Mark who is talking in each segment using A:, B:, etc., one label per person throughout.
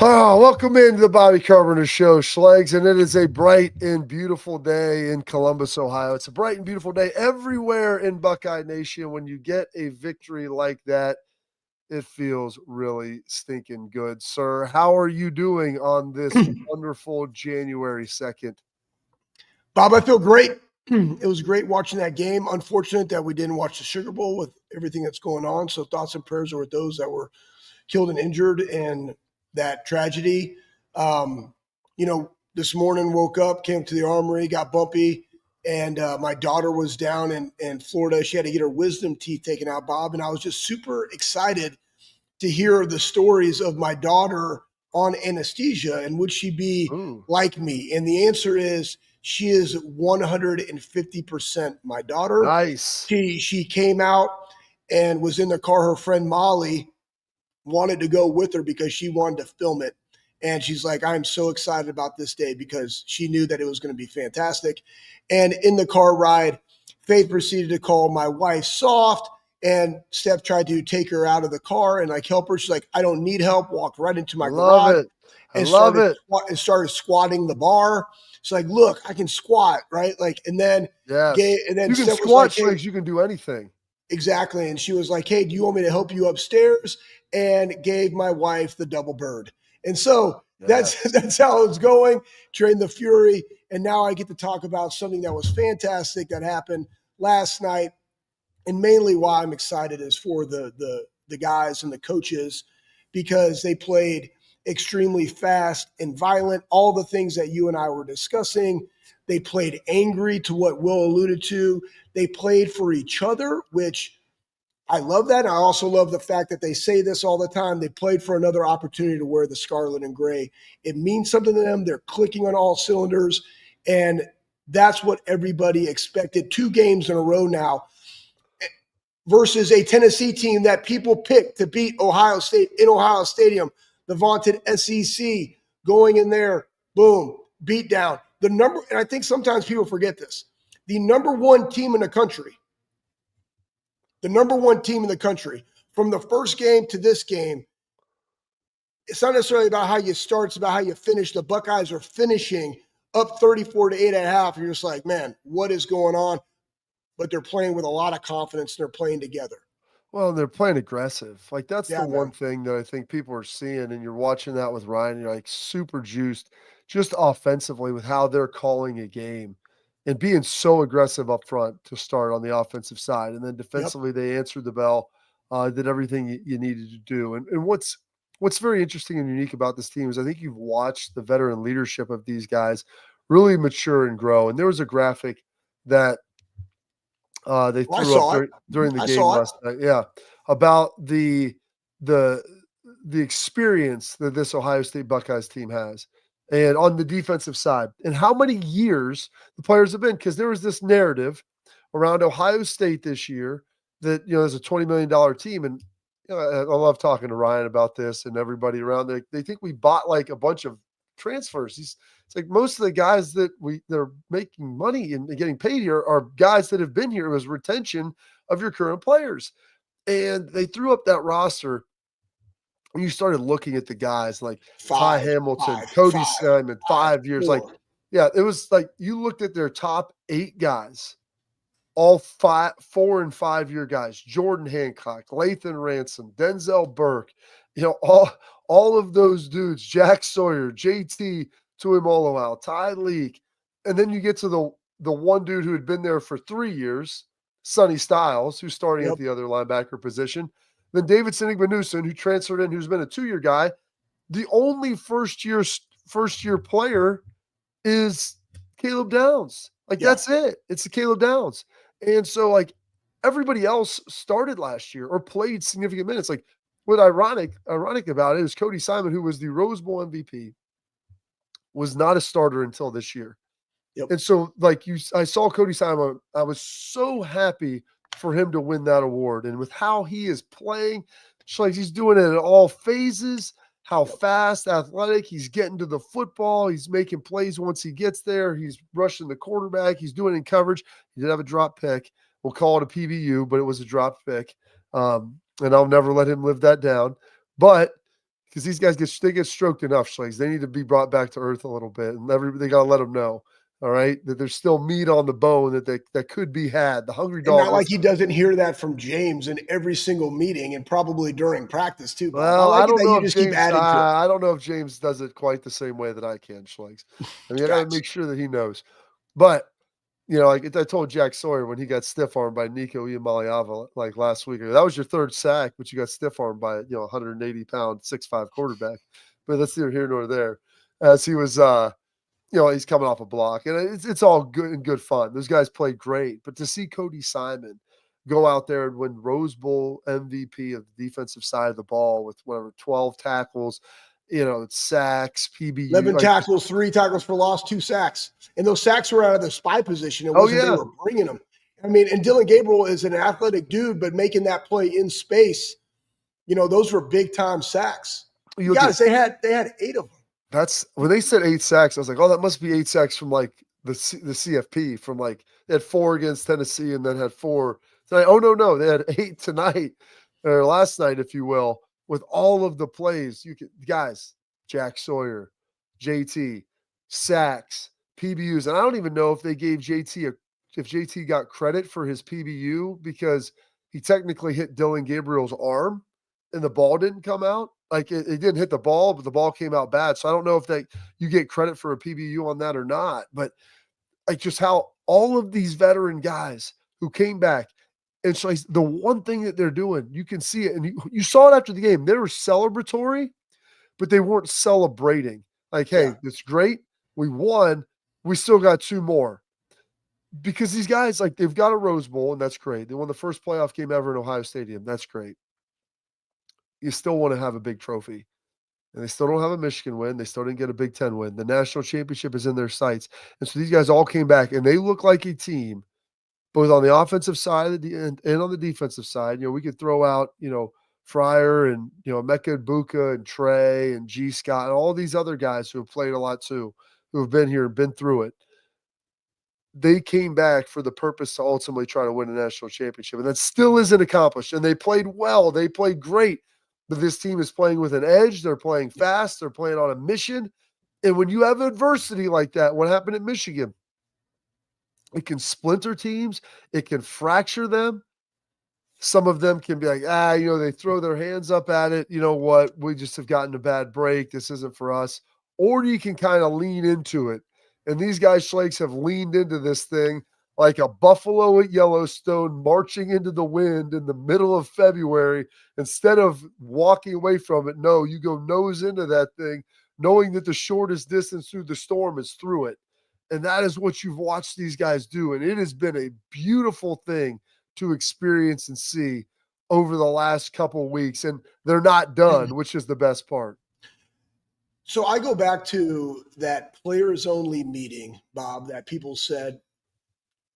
A: Oh, welcome into the Bobby Carpenter Show, Schlegs, and it is a bright and beautiful day in Columbus, Ohio. It's a bright and beautiful day everywhere in Buckeye Nation. When you get a victory like that, it feels really stinking good, sir. How are you doing on this wonderful January 2nd?
B: Bob, I feel great. It was great watching that game. Unfortunate that we didn't watch the Sugar Bowl with everything that's going on. So thoughts and prayers are with those that were killed and injured in that tragedy. This morning woke up, came to the armory, got bumpy, and my daughter was down in Florida. She had to get her wisdom teeth taken out, Bob, and I was just super excited to hear the stories of my daughter on anesthesia and would she be
A: Ooh,
B: like me? And the answer is she is 150% my daughter.
A: nice.
B: She came out and was in the car. Her friend Molly wanted to go with her because she wanted to film it. And she's like, I'm so excited about this day because she knew that it was going to be fantastic. And in the car ride, Faith proceeded to call my wife soft. And Steph tried to take her out of the car and like help her. She's like, I don't need help. Walked right into
A: I
B: my
A: love
B: garage
A: it. I
B: and
A: love it.
B: started squatting the bar. She's like, look, I can squat, right? Like, and then
A: Yes. You can
B: Steph was
A: squat,
B: like, hey,
A: Schlegs. You can do anything.
B: exactly. And she was like, hey, do you want me to help you upstairs? And gave my wife the double bird. And so that's
A: Yes.
B: that's how it's going. Train the Fury. And now I get to talk about something that was fantastic that happened last night. And mainly why I'm excited is for the guys and the coaches because they played extremely fast and violent, all the things that you and I were discussing. They played angry to what Will alluded to. They played for each other, which I love that. I also love the fact that they say this all the time. They played for another opportunity to wear the scarlet and gray. It means something to them. They're clicking on all cylinders. And that's what everybody expected. 2 games in a row now versus a Tennessee team that people picked to beat Ohio State in Ohio Stadium, the vaunted SEC going in there, boom, beat down. And I think sometimes people forget this. The number one team in the country, from the first game to this game, it's not necessarily about how you start, it's about how you finish. The Buckeyes are finishing up 34-8 at half. And you're just like, man, what is going on? But they're playing with a lot of confidence. They're playing together.
A: Well, they're playing aggressive. Like, that's the
B: Yeah,
A: one
B: man.
A: thing that I think people are seeing, and you're watching that with Ryan, and you're, like, super juiced just offensively with how they're calling a game and being so aggressive up front to start on the offensive side, and then
B: Yep.
A: defensively, they answered the bell, did everything you needed to do, and what's very interesting and unique about this team is I think you've watched the veteran leadership of these guys really mature and grow, and there was a graphic that they
B: Well, I
A: threw up
B: saw it.
A: during the
B: I
A: game
B: saw it.
A: last night. Yeah, about the the experience that this Ohio State Buckeyes team has, and on the defensive side, and how many years the players have been. Because there was this narrative around Ohio State this year that there's a $20 million team, and I love talking to Ryan about this and everybody around there. They think we bought like a bunch of transfers. It's like most of the guys that are making money and getting paid here are guys that have been here as retention of your current players. And they threw up that roster and you started looking at the guys like Ty
B: Five,
A: Hamilton,
B: five,
A: Cody
B: five,
A: Simon,
B: five,
A: 5 years. Like,
B: four.
A: yeah, it was like you looked at their top 8 guys, all 4 and 5 year guys: Jordan Hancock, Lathan Ransom, Denzel Burke, all of those dudes, Jack Sawyer, JT Tuimoloau, Ty Leak. And then you get to the one dude who had been there for 3 years, Sonny Styles, who's starting at
B: Yep.
A: the other linebacker position. Then Davidson Igbenuson, who transferred in, who's been a 2 year guy. The only first year player is Caleb Downs. Like,
B: Yeah.
A: that's it. It's the Caleb Downs. And so, like, everybody else started last year or played significant minutes. Like, what ironic about it is Cody Simon, who was the Rose Bowl MVP, was not a starter until this year.
B: Yep.
A: And so, like, I saw Cody Simon. I was so happy for him to win that award. And with how he is playing, it's like he's doing it at all phases, how
B: Yep.
A: fast, athletic, he's getting to the football. He's making plays once he gets there. He's rushing the quarterback. He's doing it in coverage. He did have a drop pick. We'll call it a PBU, but it was a drop pick. And I'll never let him live that down. But because these guys get stroked enough, Schlegs. They need to be brought back to earth a little bit, and they got to let them know, all right, that there's still meat on the bone that could be had. The hungry
B: And
A: dog.
B: not like he doesn't hear that from James in every single meeting and probably during practice too, Bob. I
A: Well,
B: like it that you just keep adding to it.
A: I don't know if James does it quite the same way that I can, Schlegs. I mean, I got to
B: Facts.
A: make sure that he knows. But like I told Jack Sawyer when he got stiff armed by Nico Iamaleava like last week, that was your third sack, but you got stiff armed by 180 pound 6'5" quarterback. But that's neither here nor there. As he was, he's coming off a block, and it's all good and good fun. Those guys played great, but to see Cody Simon go out there and win Rose Bowl MVP of the defensive side of the ball with 12 tackles, sacks, PBU,
B: 11 tackles, 3 tackles for loss, 2 sacks. And those sacks were out of the spy position. It wasn't they were bringing them. I mean, and Dylan Gabriel is an athletic dude, but making that play in space, those were big time sacks. Guys, they had 8 of them.
A: That's when they said 8 sacks. I was like, oh, that must be 8 sacks from like the CFP from like they had 4 against Tennessee and then had 4. So no, they had 8 tonight or last night, if you will, with all of the plays. Guys, Jack Sawyer, JT, sacks, PBUs, and I don't even know if they gave JT if JT got credit for his PBU because he technically hit Dylan Gabriel's arm and the ball didn't come out. Like it didn't hit the ball, but the ball came out bad. So I don't know if you get credit for a PBU on that or not. But like just how all of these veteran guys who came back, and so the one thing that they're doing, you can see it, and you saw it after the game. They were celebratory, but they weren't celebrating. Like, hey, it's great. We won. We still got 2 more. Because these guys, like, they've got a Rose Bowl, and that's great. They won the first playoff game ever in Ohio Stadium. That's great. You still want to have a big trophy. And they still don't have a Michigan win. They still didn't get a Big Ten win. The national championship is in their sights. And so these guys all came back, and they look like a team, both on the offensive side and on the defensive side. We could throw out, Fryer and, Emeka Buka and Trey and G. Scott and all these other guys who have played a lot too, who have been here and been through it. They came back for the purpose to ultimately try to win a national championship. And that still isn't accomplished. And they played well. They played great. But this team is playing with an edge. They're playing fast. They're playing on a mission. And when you have adversity like that, what happened at Michigan? It can splinter teams. It can fracture them. Some of them can be like, they throw their hands up at it. You know what? We just have gotten a bad break. This isn't for us. Or you can kind of lean into it. And these guys, Schlegs, have leaned into this thing like a buffalo at Yellowstone marching into the wind in the middle of February. Instead of walking away from it, no, you go nose into that thing, knowing that the shortest distance through the storm is through it. And that is what you've watched these guys do. And it has been a beautiful thing to experience and see over the last couple of weeks. And they're not done, which is the best part.
B: So I go back to that players only meeting, Bob, that people said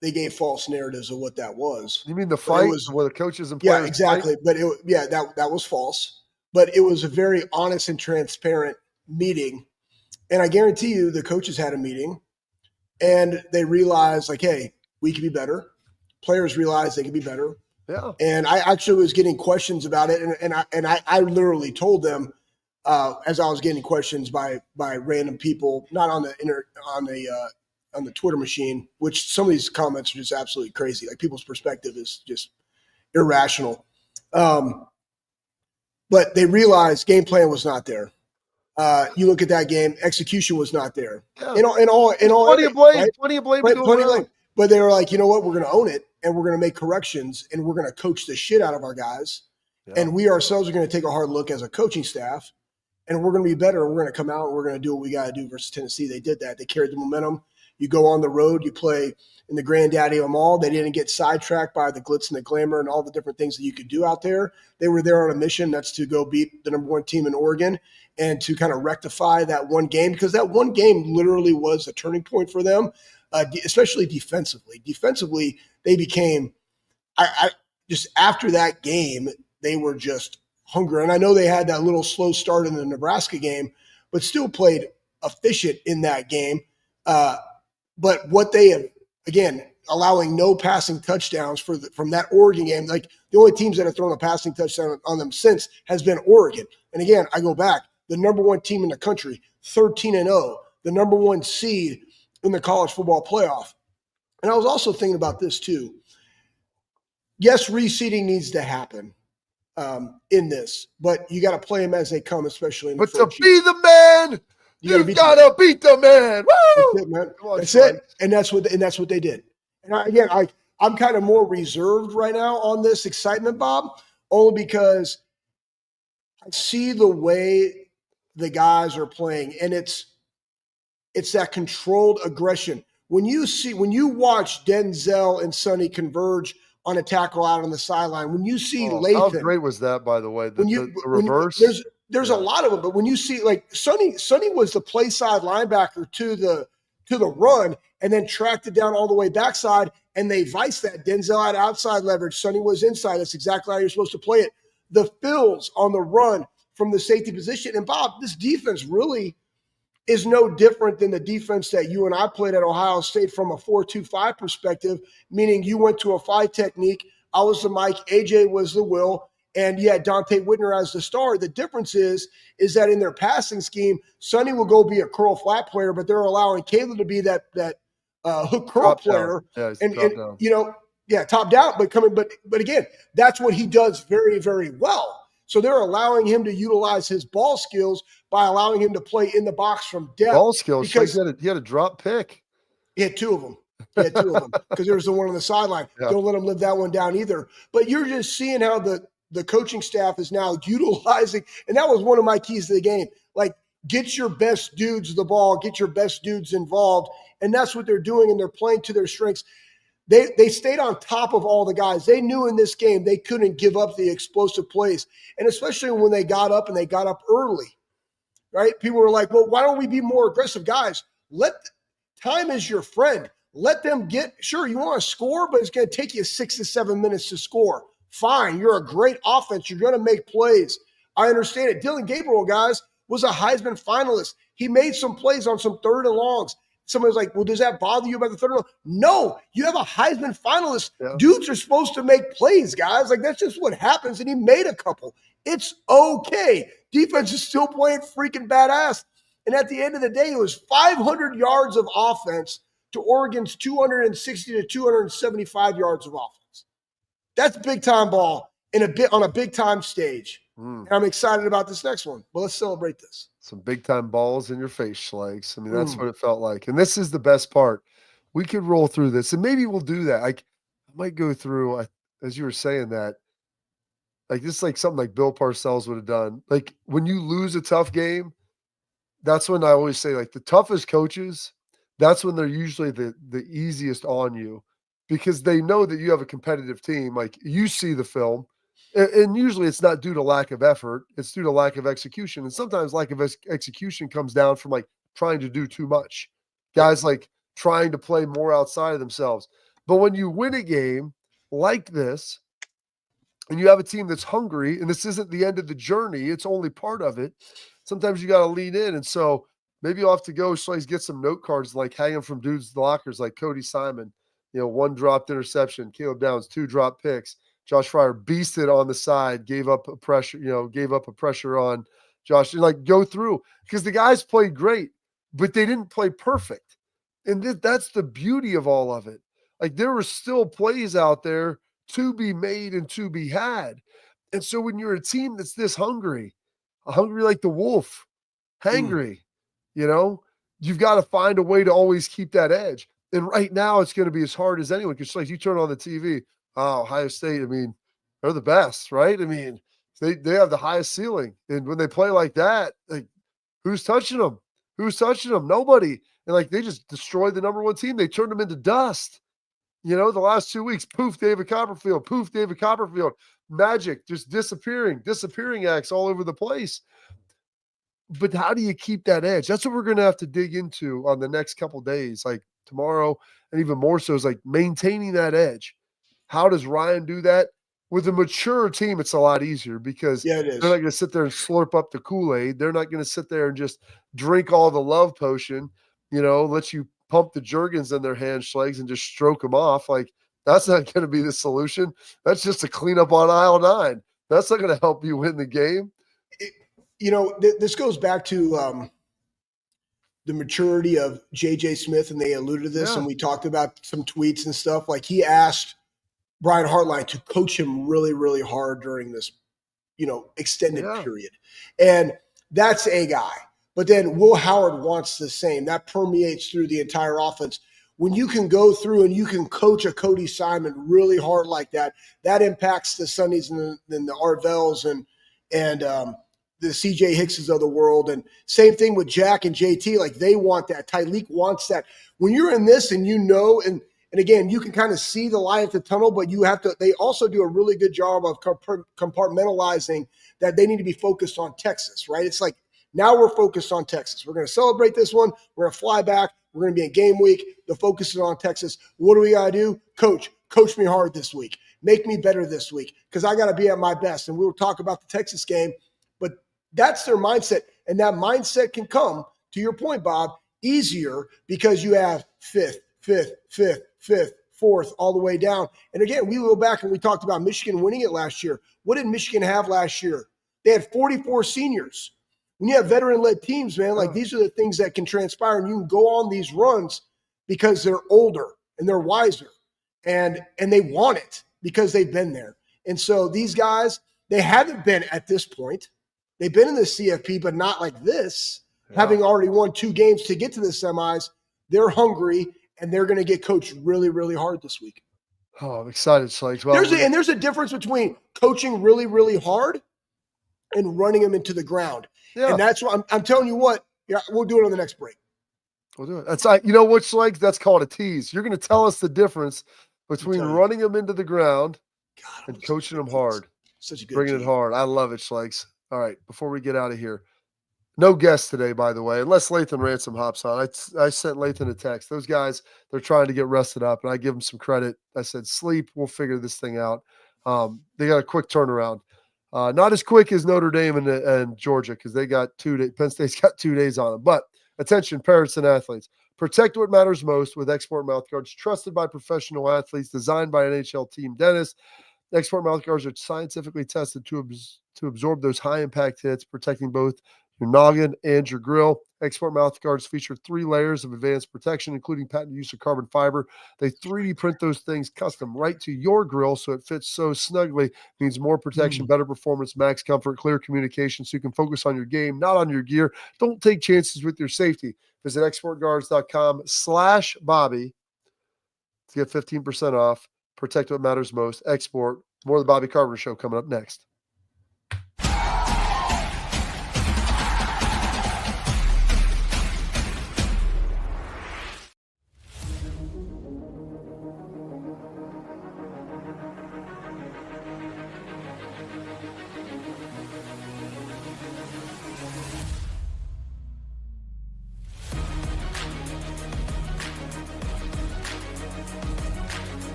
B: they gave false narratives of what that was.
A: You mean the fight where the coaches and players?
B: Yeah, exactly.
A: Fight?
B: But that was false. But it was a very honest and transparent meeting. And I guarantee you the coaches had a meeting and they realized like, hey, we can be better. Players realized they could be better.
A: Yeah.
B: And I actually was getting questions about it. And I literally told them, as I was getting questions by random people, not on the Twitter machine, which some of these comments are just absolutely crazy. Like people's perspective is just irrational. But they realized game plan was not there. You look at that game, execution was not there.
A: Yeah.
B: In all
A: plenty of blame, right? Plenty of blame.
B: Plenty of blame. But they were like, you know what? We're going to own it, and we're going to make corrections, and we're going to coach the shit out of our guys. Yeah. And we ourselves are going to take a hard look as a coaching staff, and we're going to be better, and we're going to come out, and we're going to do what we got to do versus Tennessee. They did that. They carried the momentum. You go on the road, you play in the granddaddy of them all. They didn't get sidetracked by the glitz and the glamour and all the different things that you could do out there. They were there on a mission. That's to go beat the number 1 team in Oregon and to kind of rectify that one game, because that one game literally was a turning point for them, especially defensively. Defensively, they became just after that game, they were just hungry. And I know they had that little slow start in the Nebraska game, but still played efficient in that game. But what they have, again, allowing no passing touchdowns from that Oregon game, like the only teams that have thrown a passing touchdown on them since has been Oregon. And again, I go back, the number one team in the country, 13-0, the number one seed in the college football playoff. And I was also thinking about this too. Yes, reseeding needs to happen in this, but you got to play them as they come, especially in the
A: But to
B: first
A: be
B: year.
A: the man, you gotta beat the man. Woo!
B: That's it, man.
A: Come on,
B: That's
A: Schleich.
B: it. And that's what they did. And I'm kind of more reserved right now on this excitement, Bob, only because I see the way the guys are playing, and it's that controlled aggression. When you watch Denzel and Sonny converge on a tackle out on the sideline, when you see
A: How
B: Lathan,
A: great was that, by the way? The
B: when
A: reverse.
B: there's a lot of them, but when you see like Sonny was the play side linebacker to the run, and then tracked it down all the way backside, and they vice that. Denzel had outside leverage, Sonny was inside. That's exactly how you're supposed to play it. The fills on the run from the safety position, and Bob, this defense really is no different than the defense that you and I played at Ohio State from a 4-2-5 perspective, meaning you went to a 5 technique. I was the Mike, AJ was the Will, and you had Dante Whitner as the star. The difference is that in their passing scheme, Sonny will go be a curl flat player, but they're allowing Caleb to be that hook curl player.
A: Yeah,
B: and
A: down.
B: Top down, but again, that's what he does very, very well. So they're allowing him to utilize his ball skills by allowing him to play in the box from depth.
A: Ball skills.
B: Because
A: he had a drop pick.
B: He had two of them because there was the one on the sideline. Yeah. Don't let him live that one down either. But you're just seeing how the coaching staff is now utilizing, and that was one of my keys to the game. Like, get your best dudes the ball, get your best dudes involved, and that's what they're doing, and they're playing to their strengths. They stayed on top of all the guys. They knew in this game they couldn't give up the explosive plays, and especially when they got up early, right? People were like, well, why don't we be more aggressive? Guys, time is your friend. Let them sure, you want to score, but it's going to take you 6 to 7 minutes to score. Fine, you're a great offense. You're going to make plays. I understand it. Dylan Gabriel, guys, was a Heisman finalist. He made some plays on some 3rd and longs. Somebody's like, well, does that bother you about the 3rd and long? No, you have a Heisman finalist. Yeah. Dudes are supposed to make plays, guys. Like, that's just what happens, and he made a couple. It's okay. Defense is still playing freaking badass. And at the end of the day, it was 500 yards of offense to Oregon's 260 to 275 yards of offense. That's big-time ball on a big-time stage. And I'm excited about this next one. But let's celebrate this.
A: Some big-time balls in your face, Schleich. I mean, that's what it felt like. And this is the best part. We could roll through this, and maybe we'll do that. I might go through, as you were saying that, like this is like something like Bill Parcells would have done. Like when you lose a tough game, that's when I always say, like, the toughest coaches, that's when they're usually the easiest on you, because they know that you have a competitive team. Like, you see the film, and usually it's not due to lack of effort. It's due to lack of execution. And sometimes lack of execution comes down from, like, trying to do too much. Guys, like, trying to play more outside of themselves. But when you win a game like this, and you have a team that's hungry, and this isn't the end of the journey, it's only part of it, sometimes you got to lean in. And so maybe you'll have to go, Schleich, get some note cards, like hang them from dudes' lockers, like Cody Simon, 1 dropped interception, Caleb Downs, 2 drop picks. Josh Fryer beasted on the side, gave up a pressure on Josh. Like, go through, because the guys played great, but they didn't play perfect. And that's the beauty of all of it. Like, there were still plays out there to be made and to be had. And so when you're a team that's this hungry like the wolf, hangry, you've got to find a way to always keep that edge. And right now it's going to be as hard as anyone, because like you turn on the TV, Ohio State, I mean, they're the best, right? I mean, they have the highest ceiling. And when they play like that, like, who's touching them? Nobody. And like, they just destroyed the number 1 team. They turned them into dust. The last 2 weeks, poof, David Copperfield, Magic just disappearing acts all over the place. But how do you keep that edge? That's what we're going to have to dig into on the next couple of days, like tomorrow, and even more so is like maintaining that edge. How does Ryan do that? With a mature team, it's a lot easier, because they're not going to sit there and slurp up the Kool-Aid. They're not going to sit there and just drink all the love potion, let you pump the Jergens in their handshakes and just stroke them off. Like, that's not going to be the solution. That's just a cleanup on aisle 9. That's not going to help you win the game.
B: This goes back to the maturity of J.J. Smith, and they alluded to this, and we talked about some tweets and stuff. Like, he asked Brian Hartline to coach him really, really hard during this, extended period. And that's a guy. But then Will Howard wants the same. That permeates through the entire offense. When you can go through and you can coach a Cody Simon really hard like that, that impacts the Sundays and the Arvells and the CJ Hickses of the world. And same thing with Jack and JT. Like, they want that. Tyleek wants that. When you're in this and and again, you can kind of see the light at the tunnel, but they also do a really good job of compartmentalizing that they need to be focused on Texas, right? It's like, now we're focused on Texas. We're going to celebrate this one. We're going to fly back. We're going to be in game week. The focus is on Texas. What do we got to do? Coach me hard this week. Make me better this week, because I got to be at my best. And we'll talk about the Texas game, but that's their mindset. And that mindset can come, to your point, Bob, easier because you have fifth, fourth, all the way down. And again, we go back and we talked about Michigan winning it last year. What did Michigan have last year? They had 44 seniors. When you have veteran-led teams, man, like, these are the things that can transpire, and you can go on these runs because they're older and they're wiser, and they want it because they've been there. And so these guys, they haven't been at this point. They've been in the CFP, but not like this, having already won 2 games to get to the semis. They're hungry, and they're going to get coached really, really hard this week.
A: Oh, I'm excited, Slanks. Well,
B: there's a difference between coaching really, really hard and running them into the ground. Yeah. And that's what I'm telling you what, we'll do it on the next break.
A: We'll do it. That's like, you know what, Slanks? That's called a tease. You're going to tell us the difference between running them into the ground and coaching them hard.
B: Such a good
A: Bringing it hard. I love it, Slanks. All right, before we get out of here, no guest today, by the way, unless Lathan Ransom hops on. I sent Lathan a text. Those guys, they're trying to get rested up, and I give them some credit. I said, sleep, we'll figure this thing out. They got a quick turnaround. Not as quick as Notre Dame and Georgia, because they got 2 days. Penn State's got 2 days on them. But attention, parents and athletes. Protect what matters most with Export mouth guards, trusted by professional athletes, designed by NHL team dentists. Export mouth guards are scientifically tested to absorb those high-impact hits, protecting both your noggin and your grill. Export mouth guards feature 3 layers of advanced protection, including patented use of carbon fiber. They 3D print those things custom right to your grill, so it fits so snugly. Means more protection, better performance, max comfort, clear communication, so you can focus on your game, not on your gear. Don't take chances with your safety. Visit exportguards.com/Bobby to get 15% off. Protect what matters most. Export. More of the Bobby Carpenter Show coming up next.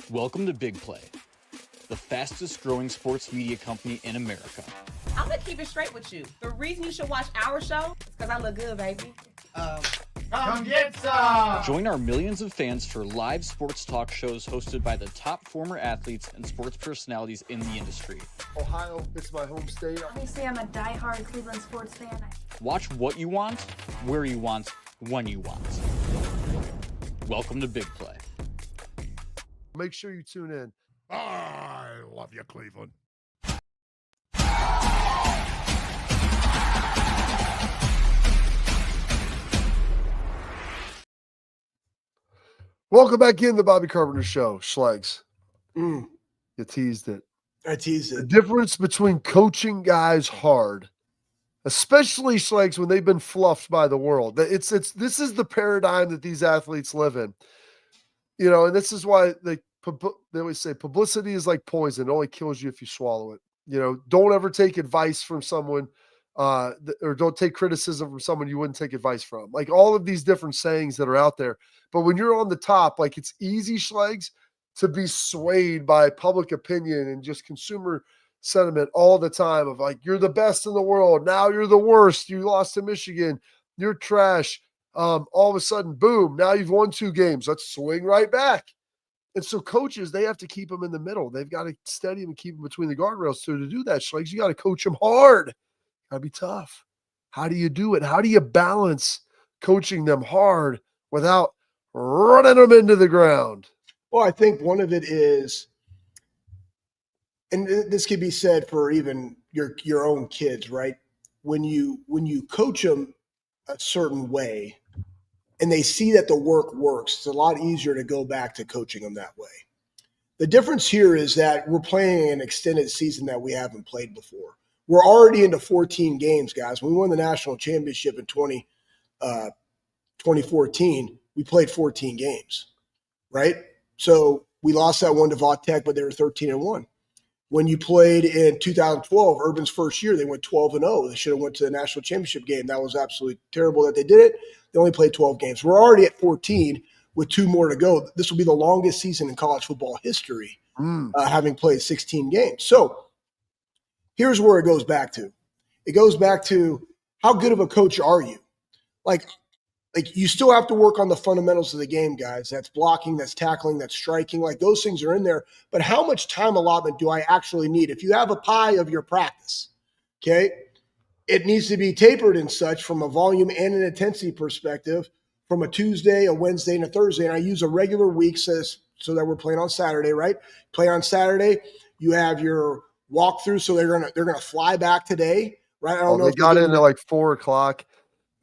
C: Welcome to Big Play, the fastest growing sports media company in America.
D: I'm gonna keep it straight with you. The reason you should watch our show is because I look good, baby.
E: Come get some!
C: Join our millions of fans for live sports talk shows hosted by the top former athletes and sports personalities in the industry.
A: Ohio, it's my home state.
F: Obviously, I'm a diehard Cleveland sports fan.
C: Watch what you want, where you want, when you want. Welcome to Big Play.
A: Make sure you tune in.
E: I love you, Cleveland.
A: Welcome back in the Bobby Carpenter Show, Schlegs. You teased it.
B: I teased it.
A: The difference between coaching guys hard, especially Schlegs when they've been fluffed by the world. This is the paradigm that these athletes live in. You know, and this is why they always say publicity is like poison. It only kills you if you swallow it. You know, don't ever take advice from someone or don't take criticism from someone you wouldn't take advice from. Like all of these different sayings that are out there. But when you're on the top, like it's easy, Schlegs, to be swayed by public opinion and just consumer sentiment all the time of like, you're the best in the world. Now you're the worst. You lost to Michigan. You're trash. All of a sudden, boom, now you've won 2 games. Let's swing right back. And so coaches, they have to keep them in the middle. They've got to steady them and keep them between the guardrails. So to do that, Schlegs, you got to coach them hard. Got to be tough. How do you do it? How do you balance coaching them hard without running them into the ground?
B: Well, I think one of it is, and this could be said for even your own kids, right? When you coach them a certain way and they see that the work works, it's a lot easier to go back to coaching them that way. The difference here is that we're playing an extended season that we haven't played before. We're already into 14 games, guys. When we won the national championship in 2014, we played 14 games, right? So we lost that one to Vautech, but they were 13-1. When you played in 2012, Urban's first year, they went 12-0. They should have went to the national championship game. That was absolutely terrible that they did it. They only played 12 games. We're already at 14 with 2 more to go. This will be the longest season in college football history, having played 16 games. So here's where it goes back to. It goes back to how good of a coach are you? Like you still have to work on the fundamentals of the game, guys. That's blocking, that's tackling, that's striking. Like those things are in there. But how much time allotment do I actually need? If you have a pie of your practice, okay, it needs to be tapered and such from a volume and an intensity perspective from a Tuesday, a Wednesday, and a Thursday. And I use a regular week so that we're playing on Saturday, right? Play on Saturday. You have your walkthrough, so they're gonna fly back today, right? I don't know.
A: They
B: if
A: got in at like 4:00.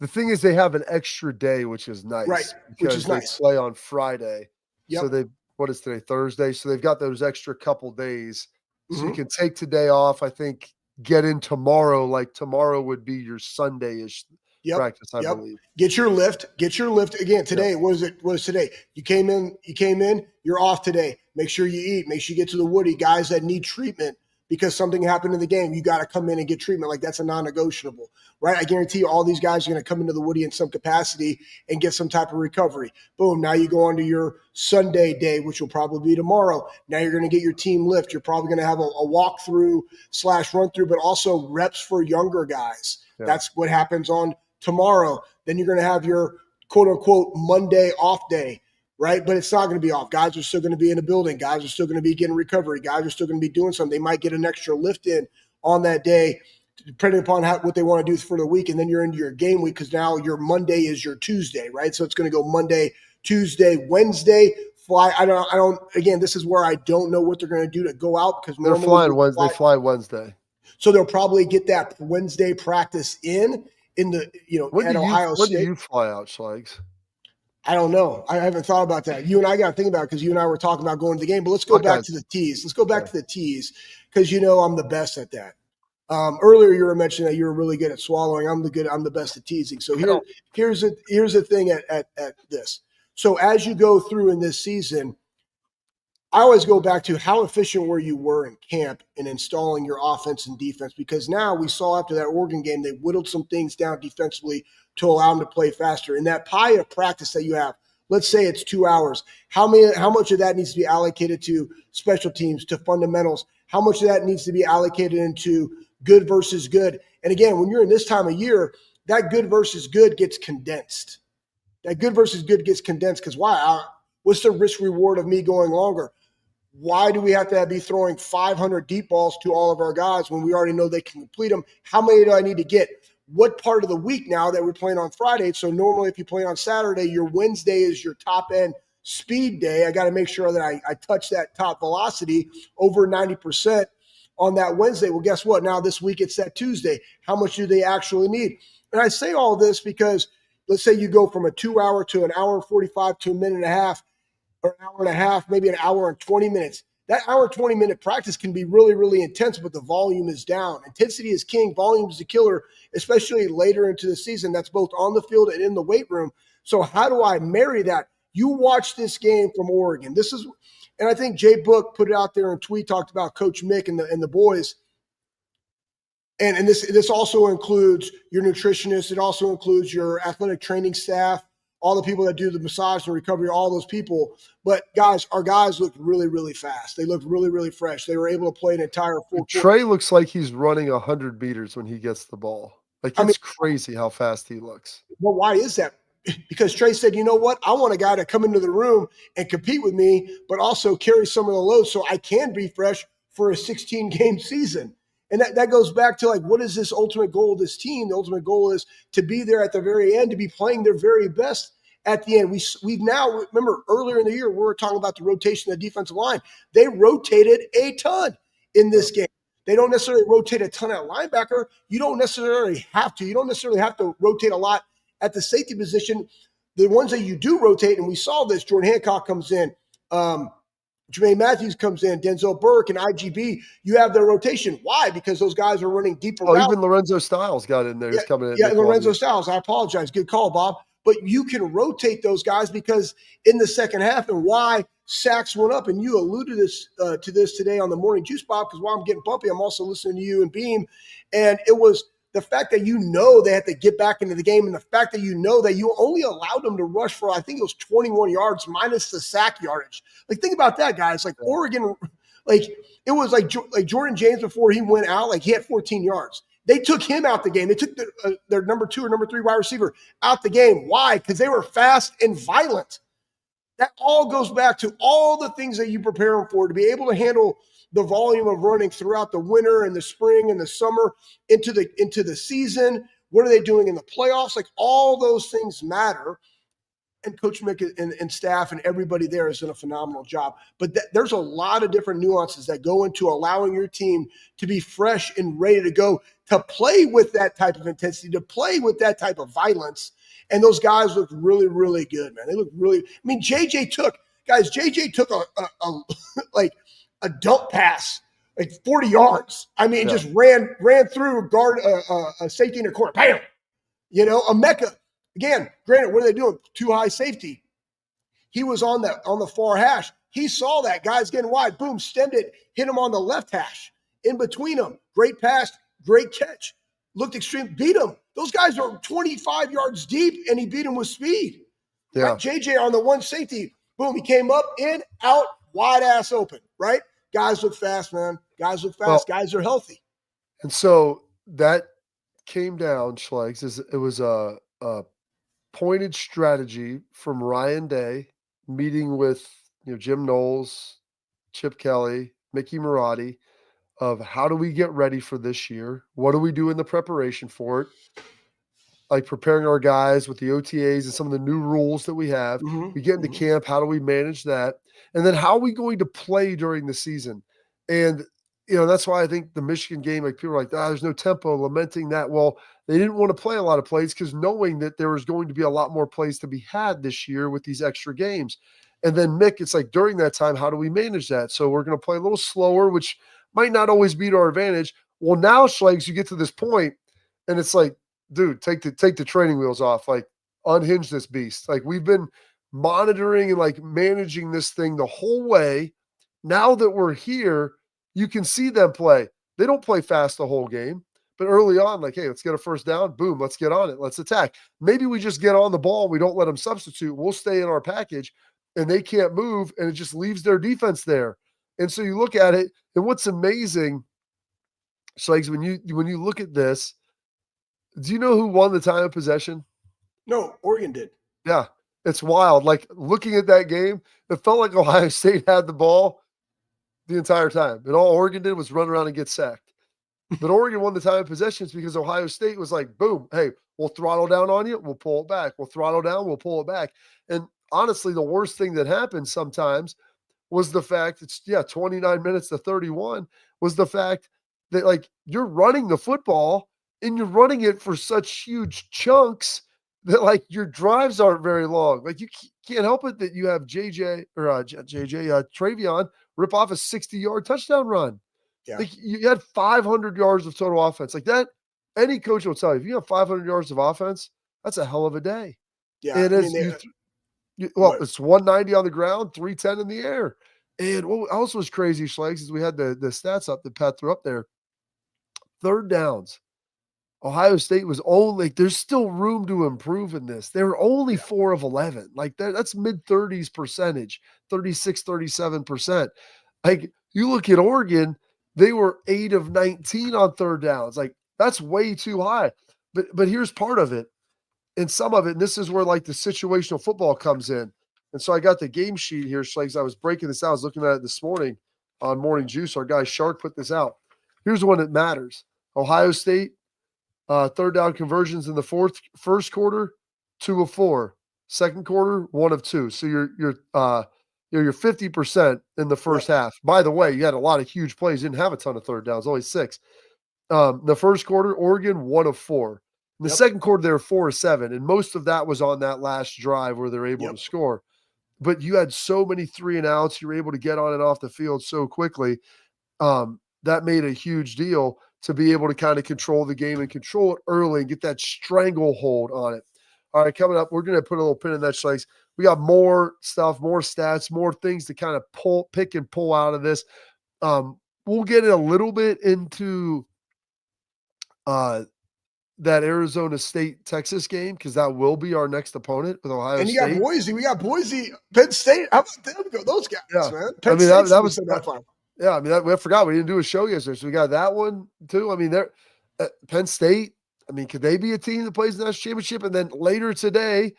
A: The thing is, they have an extra day, which is nice,
B: right?
A: because
B: Which is
A: they
B: nice.
A: play on Friday.
B: Yep.
A: So what is today? Thursday. So they've got those extra couple days. So you can take today off. I think get in tomorrow. Like tomorrow would be your Sunday-ish practice, I believe.
B: Get your lift again today. Yep. What is today? You came in, you're off today. Make sure you eat, make sure you get to the Woody. Guys that need treatment because something happened in the game, you got to come in and get treatment. Like that's a non-negotiable, right? I guarantee you all these guys are going to come into the Woody in some capacity and get some type of recovery. Boom. Now you go on to your Sunday day, which will probably be tomorrow. Now you're going to get your team lift. You're probably going to have a walkthrough / run through, but also reps for younger guys. Yeah. That's what happens on tomorrow. Then you're going to have your quote unquote Monday off day, right? But it's not going to be off. Guys are still going to be in the building. Guys are still going to be getting recovery. Guys are still going to be doing something. They might get an extra lift in on that day, depending upon what they want to do for the week. And then you're into your game week because now your Monday is your Tuesday, right? So it's going to go Monday, Tuesday, Wednesday. Fly. I don't. Again, this is where I don't know what they're going to do to go out because
A: they're flying Wednesday. They fly Wednesday.
B: So they'll probably get that Wednesday practice in the at Ohio State.
A: When do you fly out, Schlegs?
B: I don't know. I haven't thought about that. You and I got to think about it because you and I were talking about going to the game. But let's go back to the tees. Let's go back to the tees because I'm the best at that. Earlier you were mentioning that you were really good at swallowing. I'm the best at teasing. So here's the thing at this. So as you go through in this season, I always go back to how efficient you were in camp in installing your offense and defense, because now we saw after that Oregon game, they whittled some things down defensively to allow them to play faster. In that pie of practice that you have, let's say it's 2 hours, how much of that needs to be allocated to special teams, to fundamentals? How much of that needs to be allocated into good versus good? And again, when you're in this time of year, that good versus good gets condensed. Because why? What's the risk reward of me going longer? Why do we have to be throwing 500 deep balls to all of our guys when we already know they can complete them? How many do I need to get? What part of the week now that we're playing on Friday? So normally if you play on Saturday, your Wednesday is your top end speed day. I got to make sure that I touch that top velocity over 90% on that Wednesday. Well, guess what? Now this week it's that Tuesday. How much do they actually need? And I say all this because let's say you go from a 2 hour to an hour and 45 to a minute and a half, or an hour and a half, maybe an hour and 20 minutes. That hour and 20-minute practice can be really, really intense, but the volume is down. Intensity is king. Volume is the killer, especially later into the season. That's both on the field and in the weight room. So how do I marry that? You watch this game from Oregon. And I think Jay Book put it out there in tweet, talked about Coach Mick and the boys. And this also includes your nutritionist. It also includes your athletic training staff, all the people that do the massage and recovery, all those people. But guys, our guys looked really, really fast. They looked really, really fresh. They were able to play an entire full
A: Trey looks like he's running 100 meters when he gets the ball. Like, it's crazy how fast he looks.
B: Well, why is that? because Trey said, you know what? I want a guy to come into the room and compete with me, but also carry some of the load so I can be fresh for a 16-game season. And that goes back to, like, what is this ultimate goal of this team? The ultimate goal is to be there at the very end, to be playing their very best at the end. We've now, remember, earlier in the year, we were talking about the rotation of the defensive line. They rotated a ton in this game. They don't necessarily rotate a ton at linebacker. You don't necessarily have to. You don't necessarily have to rotate a lot at the safety position. The ones that you do rotate, and we saw this, Jordan Hancock comes in, Jermaine Matthews comes in, Denzel Burke and IGB, you have their rotation. Why? Because those guys are running deeper routes.
A: Even Lorenzo Styles got in there. He's coming in.
B: Yeah, Lorenzo Styles. I apologize. Good call, Bob. But you can rotate those guys because in the second half, and why sacks went up, and you alluded to this today on the Morning Juice, Bob, because while I'm getting bumpy, I'm also listening to you and Beam. And it was the fact that they had to get back into the game, and the fact that that you only allowed them to rush for, I think it was 21 yards minus the sack yardage. Like, think about that, guys. Like, Oregon, like, it was like Jordan James before he went out, like, he had 14 yards. They took him out the game. They took their number 2 or number 3 wide receiver out the game. Why? Because they were fast and violent. That all goes back to all the things that you prepare them for, to be able to handle the volume of running throughout the winter and the spring and the summer into the season. What are they doing in the playoffs? Like, all those things matter. And Coach Mick and staff and everybody there has done a phenomenal job. But there's a lot of different nuances that go into allowing your team to be fresh and ready to go, to play with that type of intensity, to play with that type of violence. And those guys look really, really good, man. They look really – I mean, JJ took a dump pass, like 40 yards. I mean, just ran through guard a safety in the corner. Bam! You know, a Mecca. Again, granted, what are they doing? Too high safety. He was on the far hash. He saw that. Guys getting wide. Boom, stemmed it, hit him on the left hash. In between them. Great pass, great catch. Looked extreme. Beat him. Those guys are 25 yards deep, and he beat him with speed. Yeah. Right? JJ on the one safety. Boom, he came up, in, out, wide ass open. Right? Guys look fast, man. Guys look fast. Guys are healthy.
A: And so that came down, Schlegs, it was a pointed strategy from Ryan Day, meeting with Jim Knowles, Chip Kelly, Mickey Marotti, of how do we get ready for this year? What do we do in the preparation for it? Like preparing our guys with the OTAs and some of the new rules that we have. We get into camp. How do we manage that? And then how are we going to play during the season? And that's why I think the Michigan game, like, people are like, there's no tempo, lamenting that. Well, they didn't want to play a lot of plays because knowing that there was going to be a lot more plays to be had this year with these extra games. And then, Mick, it's like during that time, how do we manage that? So we're going to play a little slower, which might not always be to our advantage. Well, now, Schlegs, you get to this point, and it's like, dude, take the training wheels off. Like, unhinge this beast. Like, we've been monitoring and, like, managing this thing the whole way. Now that we're here, you can see them play. They don't play fast the whole game. But early on, like, hey, let's get a first down. Boom, let's get on it. Let's attack. Maybe we just get on the ball. We don't let them substitute. We'll stay in our package, and they can't move, and it just leaves their defense there. And so you look at it, and what's amazing, Schlegs, when you look at this, do you know who won the time of possession?
B: No, Oregon did.
A: Yeah, it's wild. Like, looking at that game, it felt like Ohio State had the ball the entire time. And all Oregon did was run around and get sacked. But Oregon won the time of possessions because Ohio State was like, boom, hey, we'll throttle down on you, we'll pull it back. We'll throttle down, we'll pull it back. And honestly, the worst thing that happened sometimes was the fact 29 minutes to 31 was the fact that, like, you're running the football and you're running it for such huge chunks that, like, your drives aren't very long. Like, you can't help it that you have Travion rip off a 60-yard touchdown run. Yeah. Like, you had 500 yards of total offense. Like that, any coach will tell you, if you have 500 yards of offense, that's a hell of a day. Yeah, it is. It's 190 on the ground, 310 in the air. And what else was crazy, Schlegs, is we had the stats up that Pat threw up there. Third downs. Ohio State was only, there's still room to improve in this. They were only 4 of 11. Like, that's mid-30s percentage, 36, 37%. Like, you look at Oregon, they were 8 of 19 on third downs. Like, that's way too high. But here's part of it. and some of it, and this is where like the situational football comes in. And so I got the game sheet here, Schlegs. I was breaking this out. I was looking at it this morning on Morning Juice. Our guy Shark put this out. Here's one that matters. Ohio State, third down conversions in the first quarter, 2 of 4. Second quarter, 1 of 2. So you're 50% in the first half. By the way, you had a lot of huge plays. You didn't have a ton of third downs, only 6. The first quarter, Oregon, 1 of 4. In the second quarter, they were 4 of 7, and most of that was on that last drive where they're able to score. But you had so many 3 and outs. You were able to get on and off the field so quickly. That made a huge deal to be able to kind of control the game and control it early and get that stranglehold on it. All right, coming up, we're going to put a little pin in that, Schlegs. We got more stuff, more stats, more things to kind of pick and pull out of this. We'll get a little bit into that Arizona State Texas game, because that will be our next opponent with Ohio State.
B: And you got Boise. We got Boise, Penn State. How about them go? Those guys, man. Penn
A: State's that was
B: that fun.
A: Yeah, I mean, I forgot we didn't do a show yesterday, so we got that one too. I mean, Penn State. I mean, could they be a team that plays the national championship? And then later today,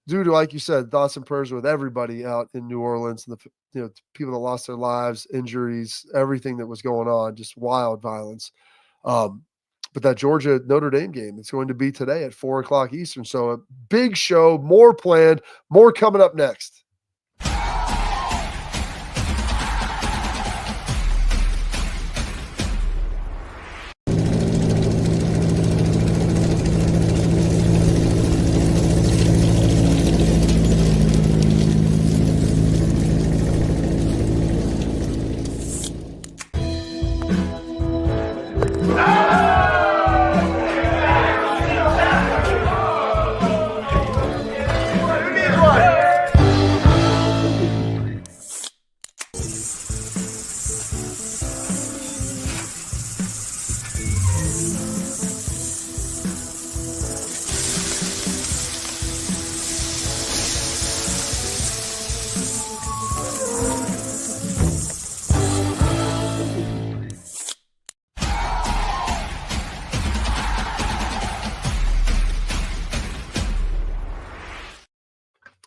A: due to, like you said, thoughts and prayers with everybody out in New Orleans and the people that lost their lives, injuries, everything that was going on, just wild violence. But that Georgia Notre Dame game, it's going to be today at 4:00 Eastern. So a big show, more planned, more coming up next.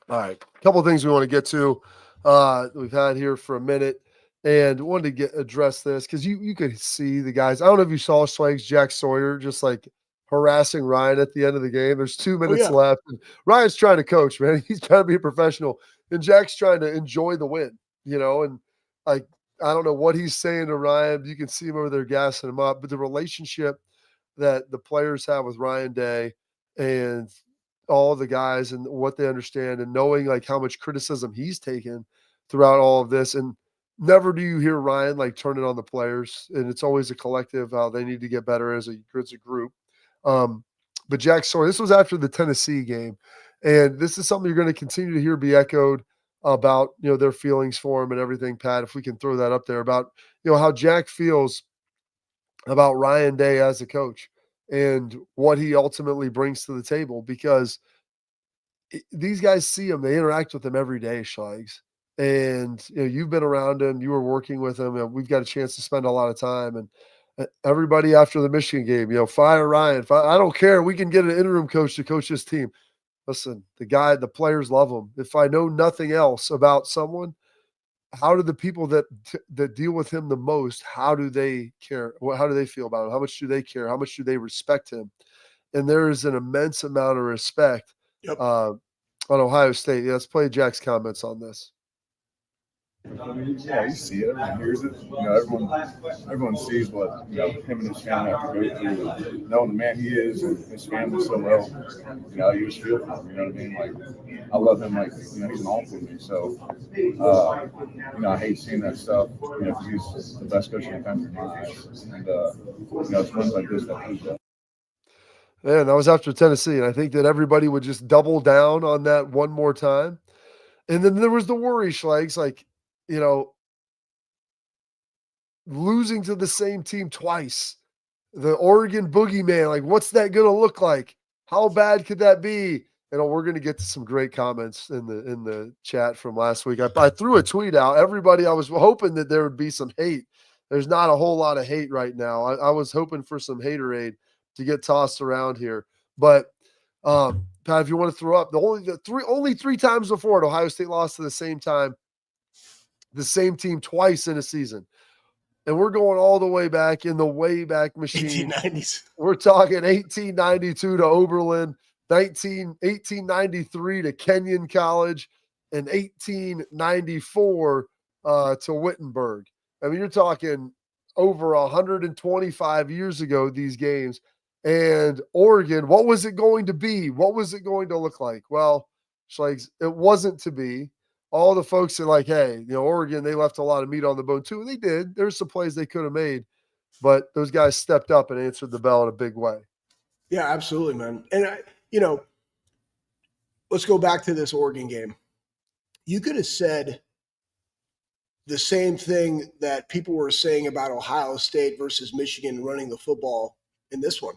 A: All right, a couple of things we want to get to. We've had here for a minute, and wanted to address this because you could see the guys. I don't know if you saw Schlegs, Jack Sawyer, just like harassing Ryan at the end of the game. There's 2 minutes left, and Ryan's trying to coach, man. He's trying to be a professional, and Jack's trying to enjoy the win, and like I don't know what he's saying to Ryan. You can see him over there gassing him up, but the relationship that the players have with Ryan Day and all the guys and what they understand, and knowing like how much criticism he's taken throughout all of this. And never do you hear Ryan like turn it on the players. And it's always a collective, how they need to get better as a group. But Jack Sawyer, this was after the Tennessee game. And this is something you're going to continue to hear be echoed about, their feelings for him and everything. Pat, if we can throw that up there about, how Jack feels about Ryan Day as a coach and what he ultimately brings to the table, because these guys see him, they interact with him every day, Schlegs. And you've been around him, you were working with him, and we've got a chance to spend a lot of time. And everybody after the Michigan game, fire Ryan. I don't care. We can get an interim coach to coach this team. Listen, the players love him. If I know nothing else about someone, how do the people that deal with him the most, how do they care? How do they feel about him? How much do they care? How much do they respect him? And there is an immense amount of respect on Ohio State. Let's play Jack's comments on this.
G: I mean, yeah, you see it, everyone hears it. Everyone sees what him and his family have to go through, knowing the man he is and his family so well. You just feel for him. You know what I mean? Like, I love him. Like, he's an uncle to me. So, I hate seeing that stuff. Because he's the best coach in the country. And it's ones like this that proves that.
A: Man, that was after Tennessee, and I think that everybody would just double down on that one more time. And then there was the worry, Schlegs, like, losing to the same team twice, the Oregon boogeyman, like, what's that going to look like? How bad could that be? We're going to get to some great comments in the chat from last week. I threw a tweet out. Everybody, I was hoping that there would be some hate. There's not a whole lot of hate right now. I was hoping for some haterade to get tossed around here. But Pat, if you want to throw up, only three times before Ohio State lost to the same team twice in a season. And we're going all the way back in the Wayback Machine.
B: 1890s.
A: We're talking 1892 to Oberlin, 1893 to Kenyon College, and 1894 to Wittenberg. I mean, you're talking over 125 years ago, these games. And Oregon, what was it going to be? What was it going to look like? Well, it wasn't to be. All the folks are like, hey, Oregon, they left a lot of meat on the bone too. And they did. There's some plays they could have made, but those guys stepped up and answered the bell in a big way.
B: Yeah, absolutely, man. And, let's go back to this Oregon game. You could have said the same thing that people were saying about Ohio State versus Michigan running the football in this one.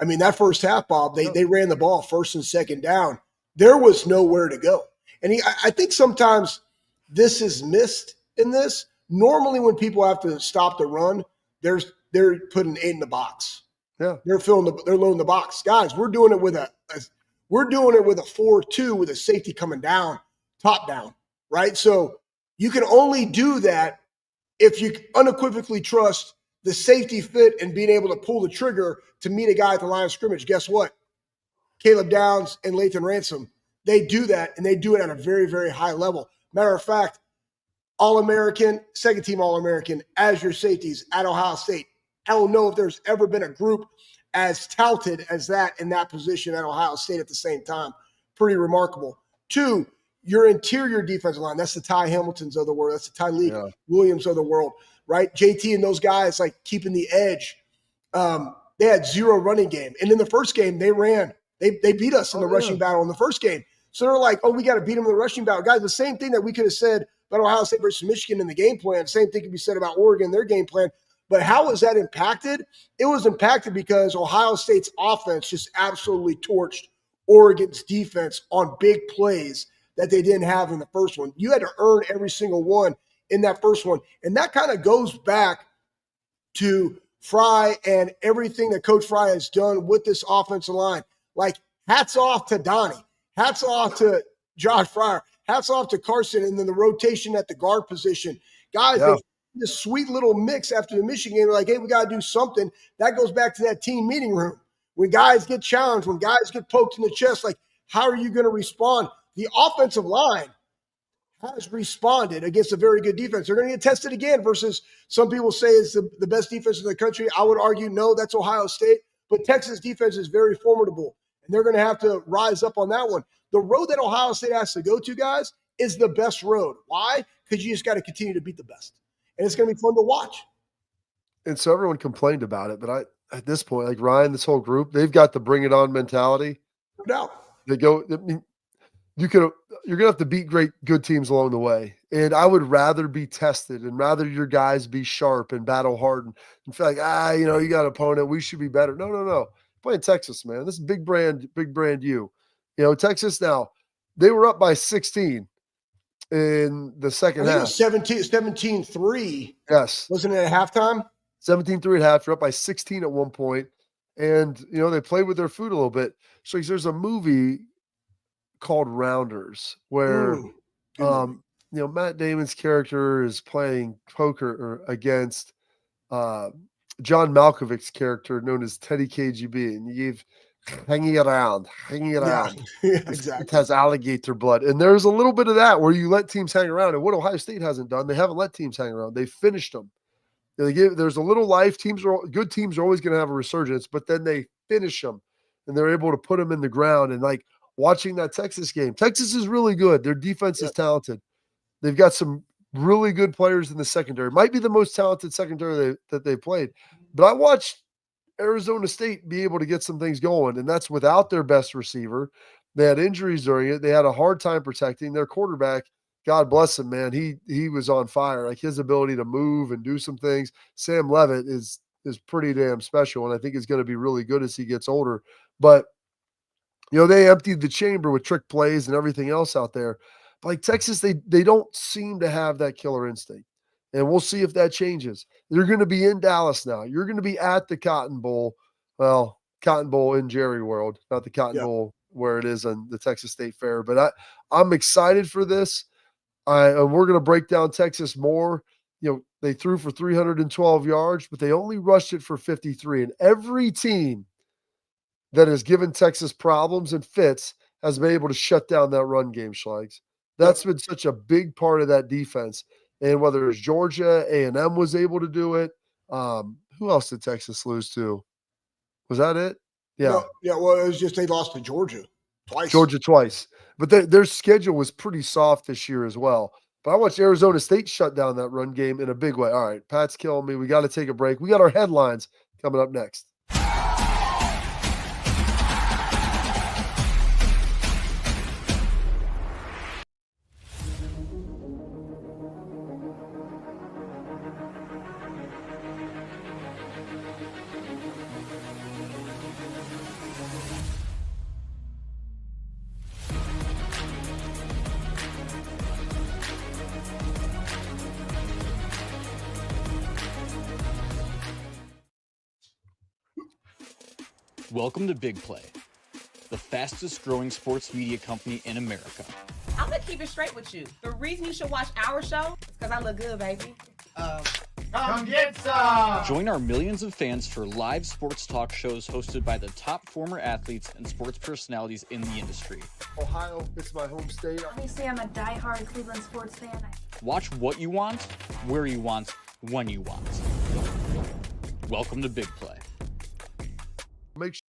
B: I mean, that first half, Bob, they ran the ball first and second down. There was nowhere to go. And I think sometimes this is missed in this. Normally when people have to stop the run, they're putting 8 in the box.
A: Yeah.
B: They're loading the box. Guys, we're doing it with a 4-2 with a safety coming down, top down, right? So you can only do that if you unequivocally trust the safety fit and being able to pull the trigger to meet a guy at the line of scrimmage. Guess what? Caleb Downs and Lathan Ransom, they do that, and they do it at a very, very high level. Matter of fact, All-American, second-team All-American as your safeties at Ohio State. I don't know if there's ever been a group as touted as that in that position at Ohio State at the same time. Pretty remarkable. 2, your interior defensive line. That's the Ty Hamiltons of the world. That's the Tyleek Williams of the world, right? JT and those guys, like, keeping the edge. They had 0 running game. And in the first game, they ran. They beat us in the rushing battle in the first game. So they're like, we got to beat them in the rushing battle. Guys, the same thing that we could have said about Ohio State versus Michigan in the game plan. Same thing could be said about Oregon, their game plan. But how was that impacted? It was impacted because Ohio State's offense just absolutely torched Oregon's defense on big plays that they didn't have in the first one. You had to earn every single one in that first one. And that kind of goes back to Fry and everything that Coach Fry has done with this offensive line. Like, hats off to Donnie. Hats off to Josh Fryer. Hats off to Carson, and then the rotation at the guard position. Guys, they this sweet little mix after the Michigan game. They're like, hey, we got to do something. That goes back to that team meeting room. When guys get challenged, when guys get poked in the chest, like, how are you going to respond? The offensive line has responded against a very good defense. They're going to get tested again versus some people say it's the best defense in the country. I would argue, no, that's Ohio State. But Texas defense is very formidable, and they're going to have to rise up on that one. The road that Ohio State has to go to, guys, is the best road. Why? Because you just got to continue to beat the best. And it's going to be fun to watch.
A: And so everyone complained about it, but at this point, like Ryan, this whole group, they've got the bring it on mentality.
B: No doubt.
A: They go, I mean, you're going to have to beat good teams along the way. And I would rather be tested and rather your guys be sharp and battle hardened and feel like, you got an opponent, we should be better. No. Playing Texas, man. This is big brand you. Texas now, they were up by 16 in the second half.
B: It was 17-3.
A: Yes.
B: Wasn't it at halftime?
A: 17-3 at half. They're up by 16 at one point. And, they played with their food a little bit. So there's a movie called Rounders where, Matt Damon's character is playing poker against John Malkovich's character known as Teddy KGB. And you gave hanging around.
B: Yeah, exactly.
A: It has alligator blood. And there's a little bit of that where you let teams hang around. And what Ohio State hasn't done, they haven't let teams hang around. They finished them. There's a little life. Good teams are always going to have a resurgence, but then they finish them and they're able to put them in the ground. And like watching that Texas game, Texas is really good. Their defense is talented. They've got some really good players in the secondary. Might be the most talented secondary that they played. But I watched Arizona State be able to get some things going, and that's without their best receiver. They had injuries during it. They had a hard time protecting their quarterback. God bless him, man. He was on fire. Like his ability to move and do some things. Sam Levitt is pretty damn special, and I think is going to be really good as he gets older. But they emptied the chamber with trick plays and everything else out there. But like Texas, they don't seem to have that killer instinct. And we'll see if that changes. They're going to be in Dallas now. You're going to be at the Cotton Bowl. Well, Cotton Bowl in Jerry World, not the Cotton Bowl where it is on the Texas State Fair. But I'm excited for this. And we're going to break down Texas more. They threw for 312 yards, but they only rushed it for 53. And every team that has given Texas problems and fits has been able to shut down that run game, Schlegs. That's been such a big part of that defense. And whether it's Georgia, A&M was able to do it. Who else did Texas lose to? Was that it? Yeah.
B: No, yeah, well, it was just they lost to Georgia twice.
A: Georgia twice. But their schedule was pretty soft this year as well. But I watched Arizona State shut down that run game in a big way. All right, Pat's killing me. We got to take a break. We got our headlines coming up next.
C: Welcome to Big Play, the fastest growing sports media company in America.
D: I'm gonna keep it straight with you. The reason you should watch our show is because I look good, baby.
E: Come get some!
C: Join our millions of fans for live sports talk shows hosted by the top former athletes and sports personalities in the industry.
A: Ohio, it's my home state.
F: Obviously, I'm a diehard Cleveland sports fan.
C: Watch what you want, where you want, when you want. Welcome to Big Play.
A: Make sure.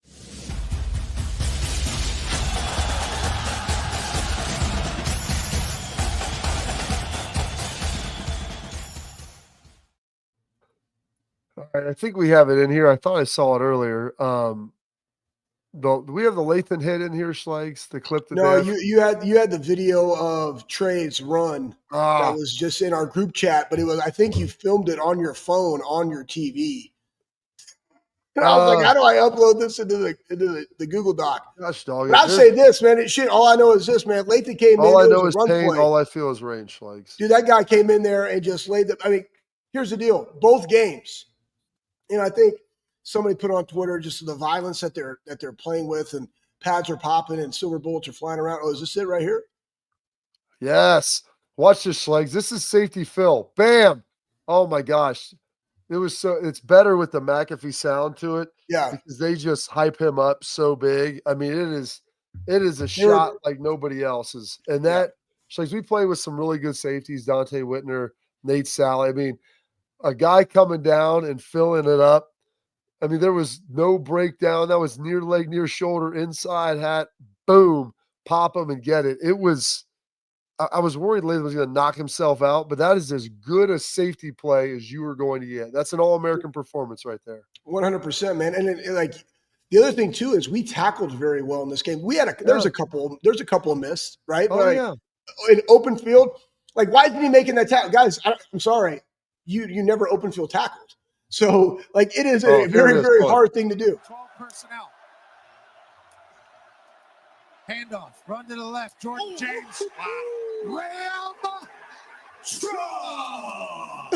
A: All right, I think we have it in here. I thought I saw it earlier. Do we have the Lathan hit in here, Schlegs? The clip that
B: No, you had the video of Trey's run that was just in our group chat, but I think you filmed it on your phone on your TV. And I was like, how do I upload this into the Google Doc?
A: Gosh, dog.
B: But I'll say this, man. All I know is this, man. Lathan came in.
A: All I know is
B: run
A: pain.
B: play.
A: All I feel is rain, Schlegs.
B: Dude, that guy came in there and just laid the. I mean, here's the deal. Both games, and I think somebody put on Twitter just the violence that they're playing with, and pads are popping and silver bullets are flying around. Oh, is this it right here?
A: Yes. Watch this, Schlegs. This is safety Phil. Bam. Oh my gosh. It's better with the McAfee sound to it.
B: Yeah.
A: Because they just hype him up so big. I mean, it is a shot like nobody else's. And that, Schlegs, we play with some really good safeties, Dante Whitner, Nate Sally. I mean, a guy coming down and filling it up. I mean, there was no breakdown. That was near leg, near shoulder, inside hat, boom, pop him and get it. It was, I was worried Lathan was going to knock himself out, but that is as good a safety play as you were going to get. That's an All-American performance right there.
B: 100%, man. And like the other thing too is we tackled very well in this game. We had there's a couple of missed, right?
A: Oh,
B: but
A: yeah.
B: In open field, like why isn't he making that tackle? Guys, I'm sorry. You never open field tackled. So like it is a very, very hard thing to do.
E: 12 personnel. Handoff. Run to the left. Jordan James. Ram strong.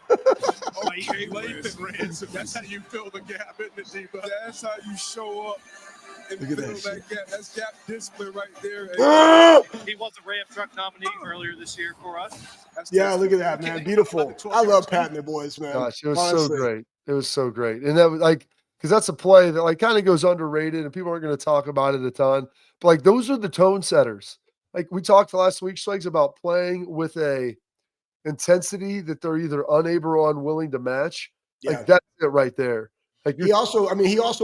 E: Lathan ran. So that's how you fill the gap, isn't it, D-Buck? That's how you show up and fill that gap. That's gap discipline right there.
H: He was a Ram truck nominee earlier this year for us.
B: Yeah, look at that, man. Beautiful. I love patting the boys, man.
A: Gosh, it was so great. It was so great. And that was like, because that's a play that like kind of goes underrated and people aren't going to talk about it a ton. But like those are the tone setters. Like we talked last week, Schlegs, about playing with a intensity that they're either unable or unwilling to match.
B: Yeah.
A: Like that's it right there. Like
B: he also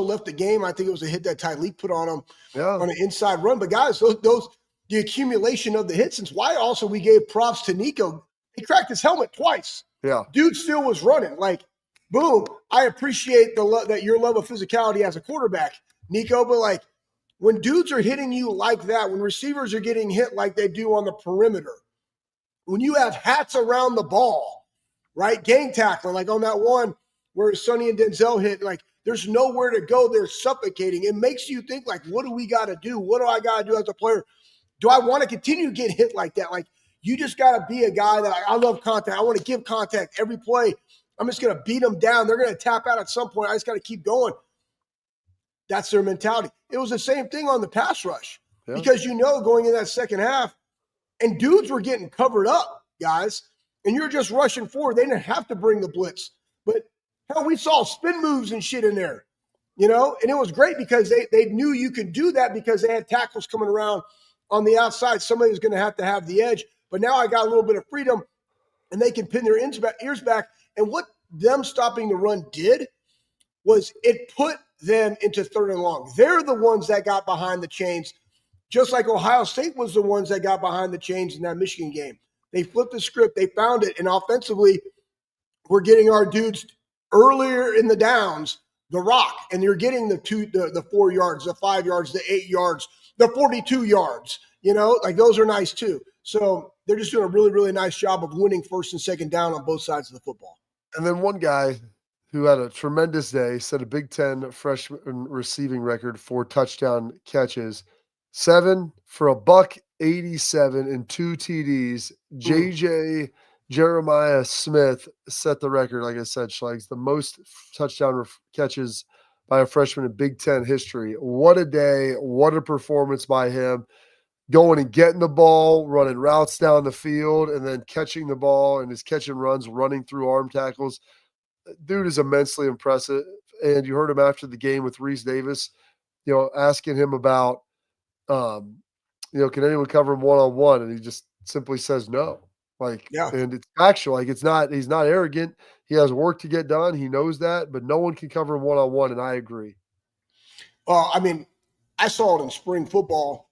B: left the game. I think it was a hit that Tyleek put on him on an inside run. But guys, those the accumulation of the hits. Since why also we gave props to Nico. He cracked his helmet twice.
A: Yeah,
B: dude still was running. Like, boom. I appreciate that your love of physicality as a quarterback, Nico. But like when dudes are hitting you like that, when receivers are getting hit like they do on the perimeter, when you have hats around the ball, right? Gang tackling, like on that one where Sonny and Denzel hit, like there's nowhere to go. They're suffocating. It makes you think like, what do we got to do? What do I got to do as a player? Do I want to continue to get hit like that? Like you just got to be a guy that I love contact. I want to give contact every play. I'm just going to beat them down. They're going to tap out at some point. I just got to keep going. That's their mentality. It was the same thing on the pass rush
A: Yeah.
B: because going in that second half, and dudes were getting covered up, guys, and you're just rushing forward. They didn't have to bring the blitz. But hell, we saw spin moves and shit in there, and it was great because they knew you could do that because they had tackles coming around on the outside. Somebody was going to have the edge. But now I got a little bit of freedom, and they can pin their ears back. And what them stopping the run did was it put them into 3rd and long. They're the ones that got behind the chains, just like Ohio State was the ones that got behind the chains in that Michigan game. They flipped the script. They found it. And offensively, we're getting our dudes earlier in the downs, the rock, and you're getting the 4 yards, the 5 yards, the 8 yards, the 42 yards. Those are nice too. So they're just doing a really, really nice job of winning 1st and 2nd down on both sides of the football.
A: And then one guy who had a tremendous day set a Big Ten freshman receiving record for touchdown catches, 7 for $187 and 2 TDs. JJ Jeremiah Smith set the record. Like I said, Schlegs, the most touchdown catches by a freshman in Big Ten history. What a day. What a performance by him. Going and getting the ball, running routes down the field, and then catching the ball and his catch and runs, running through arm tackles. Dude is immensely impressive. And you heard him after the game with Reese Davis, asking him about, can anyone cover him one-on-one? And he just simply says no. And it's factual. He's not arrogant. He has work to get done. He knows that, but no one can cover him one-on-one. And I agree.
B: Well, I mean, I saw it in spring football,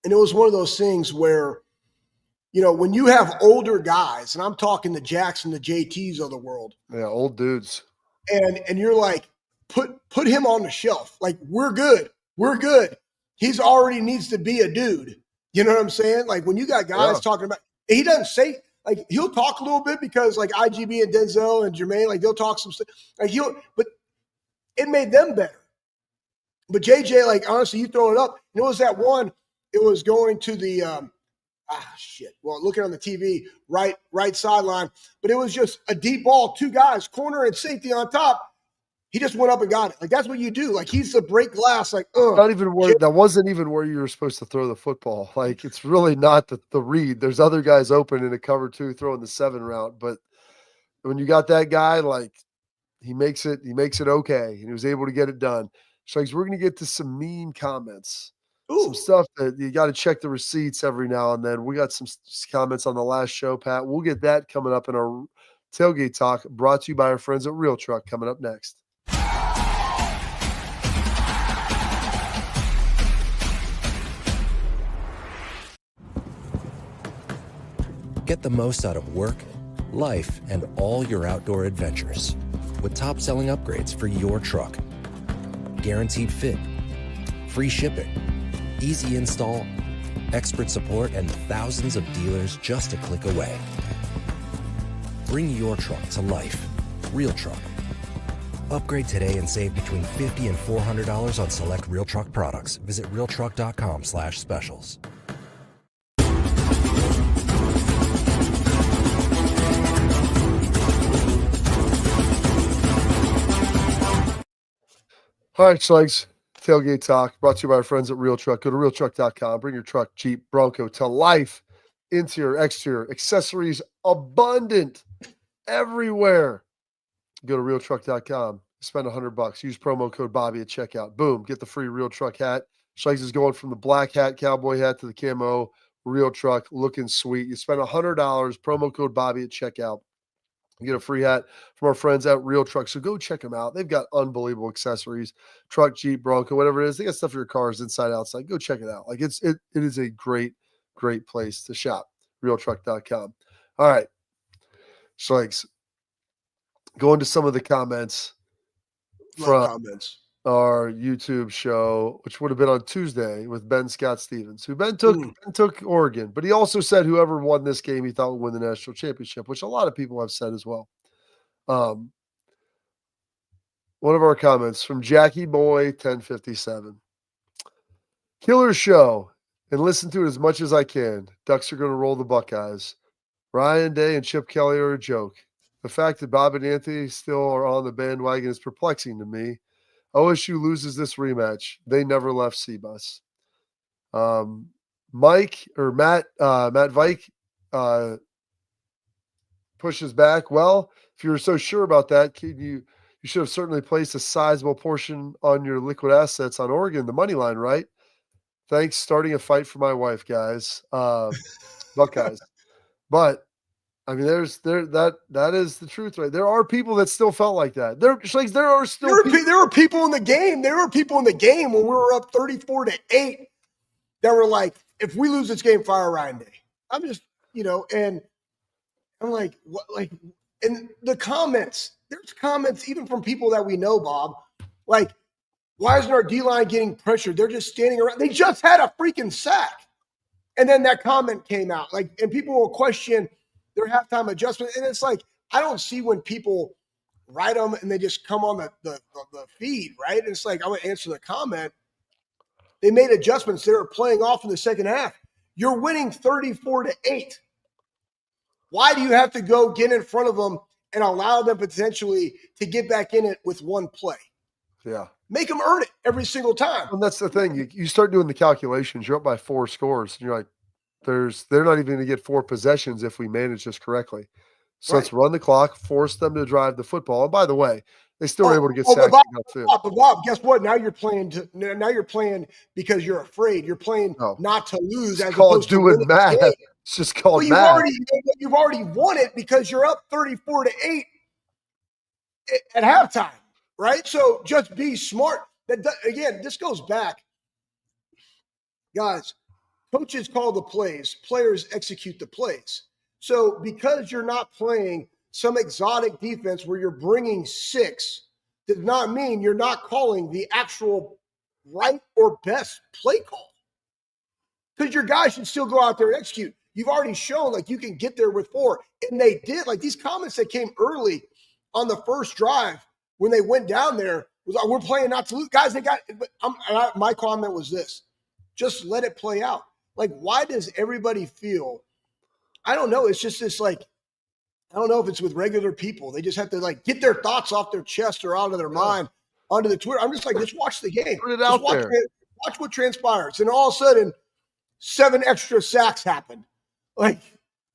B: and it was one of those things where, when you have older guys, and I'm talking the Jacks and the JTs of the world.
A: Yeah, old dudes.
B: And you're like, put him on the shelf. Like, we're good. We're good. He's already needs to be a dude. You know what I'm saying? Like, when you got guys talking about, he doesn't say, like, he'll talk a little bit because, like, IGB and Denzel and Jermaine, like, they'll talk some stuff. Like, but it made them better. But JJ, like, honestly, you throw it up. It was that one, it was going to the well, looking on the TV, right sideline. But it was just a deep ball, 2 guys, corner and safety on top. He just went up and got it. Like, that's what you do. Like, he's the break glass. Like,
A: not even where that wasn't even where you were supposed to throw the football. Like, it's really not the read. There's other guys open in a cover 2 throwing the 7 route. But when you got that guy, like, he makes it okay. And he was able to get it done. So we're going to get to some mean comments. Some stuff that you got to check the receipts every now and then. We got some comments on the last show, Pat. We'll get that coming up in our tailgate talk, brought to you by our friends at Real Truck, coming up next.
I: Get the most out of work, life, and all your outdoor adventures with top-selling upgrades for your truck. Guaranteed fit, free shipping, easy install, expert support, and thousands of dealers just a click away. Bring your truck to life. Real Truck. Upgrade today and save between $50 and $400 on select Real Truck products. Visit realtruck.com/specials.
A: All right, Schlegs. Tailgate Talk, brought to you by our friends at Real Truck. Go to realtruck.com. Bring your truck, Jeep, Bronco to life. Interior, exterior, accessories abundant everywhere. Go to realtruck.com. Spend $100. Use promo code Bobby at checkout. Boom, get the free Real Truck hat. Schlegs is going from the black hat, cowboy hat, to the camo Real Truck, looking sweet. You spend $100, promo code Bobby at checkout. You get a free hat from our friends at Real Truck. So go check them out. They've got unbelievable accessories, truck, Jeep, Bronco, whatever it is. They got stuff for your cars inside, outside. Go check it out. Like it is a great place to shop. Realtruck.com. All right. Schlegs, going to some of the comments from our YouTube show, which would have been on Tuesday with Ben Scott Stevens, who Ben took Oregon, but he also said whoever won this game he thought would win the national championship, which a lot of people have said as well. One of our comments from Jackie Boy 1057. Killer show, and listen to it as much as I can. Ducks are going to roll the Buckeyes. Ryan Day and Chip Kelly are a joke. The fact that Bob and Anthony still are on the bandwagon is perplexing to me. OSU loses this rematch. They never left C-Bus. Matt Vike pushes back. Well, if you were so sure about that, you should have certainly placed a sizable portion on your liquid assets on Oregon, the money line, right? Thanks. Starting a fight for my wife, guys. Buckeyes. But I mean, that is the truth, right? There are people that still felt like that. There are still
B: there were people in the game. There were people in the game when we were up 34-8 that were like, if we lose this game, fire Ryan Day. I'm just, and I'm like, what, like, and the comments, there's comments even from people that we know, Bob, like, why isn't our D-line getting pressured? They're just standing around. They just had a freaking sack. And then that comment came out, like, and people will question their halftime adjustment. And it's like, I don't see when people write them and they just come on the feed, right? And it's like, I'm going to answer the comment. They made adjustments. They were playing off in the second half. You're winning 34-8. Why do you have to go get in front of them and allow them potentially to get back in it with one play?
A: Yeah.
B: Make them earn it every single time.
A: And that's the thing. You start doing the calculations. You're up by 4 scores. And you're like, they're not even going to get 4 possessions if we manage this correctly. So let's run the clock, force them to drive the football. And by the way, they still were able to get sacks too.
B: Bob, guess what? Now you're playing because you're afraid. You're playing not to lose.
A: It's called doing math. It's just called math.
B: You've already won it because you're up 34-8 at halftime, right? So just be smart. Again, this goes back. Guys, coaches call the plays. Players execute the plays. So because you're not playing some exotic defense where you're bringing 6 does not mean you're not calling the actual right or best play call. Because your guys should still go out there and execute. You've already shown like you can get there with 4. And they did. Like these comments that came early on the first drive when they went down there was, we're playing not to lose. Guys, my comment was this. Just let it play out. Like, why does everybody feel, I don't know, it's just this like, I don't know if it's with regular people. They just have to like get their thoughts off their chest or out of their mind onto the Twitter. I'm just like, just watch the game.
A: Put it out there.
B: Watch what transpires. And all of a sudden, 7 extra sacks happened. Like,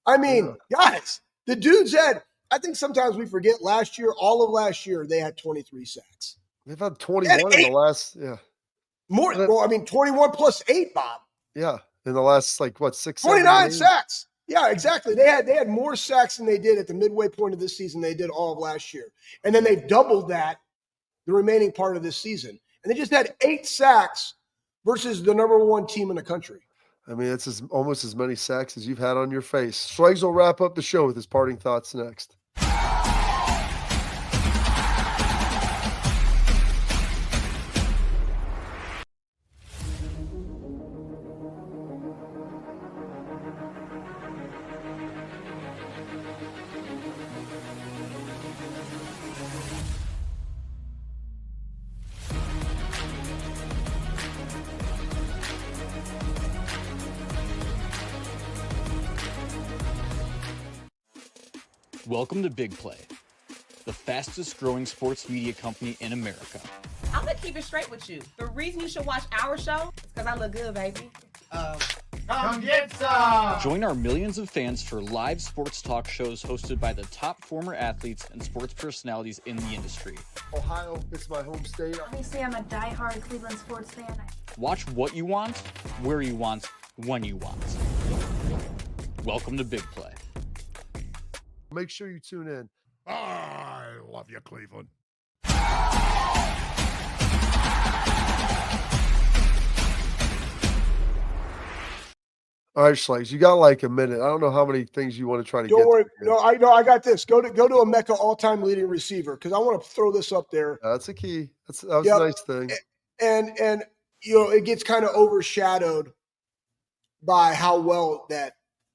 B: I mean, guys, the dudes had, I think sometimes we forget all of last year, they had 23 sacks.
A: They've had 21 in the last,
B: More, well, I mean, 21 plus 8, Bob.
A: Yeah. In the last, 6,
B: 29 sacks. Yeah, exactly. They had more sacks than they did at the midway point of this season they did all of last year. And then they've doubled that the remaining part of this season. And they just had 8 sacks versus the number 1 team in the country.
A: I mean, it's almost as many sacks as you've had on your face. Schlegels will wrap up the show with his parting thoughts next.
C: Welcome to Big Play, the fastest growing sports media company in America.
D: I'm gonna keep it straight with you. The reason you should watch our show is because I look good, baby.
J: Come get some!
C: Join our millions of fans for live sports talk shows hosted by the top former athletes and sports personalities in the industry.
A: Ohio, it's my home state.
F: Obviously, I'm a diehard Cleveland sports fan.
C: Watch what you want, where you want, when you want. Welcome to Big Play.
A: Make sure you tune in.
J: I love you, Cleveland.
A: All right, Schlegels, you got like a minute. I don't know how many things you want to try to get.
B: Don't worry. No, I got this. Go to a Mecca all-time leading receiver because I want to throw this up there.
A: That's a key. That was a nice thing.
B: And it gets kind of overshadowed by how well that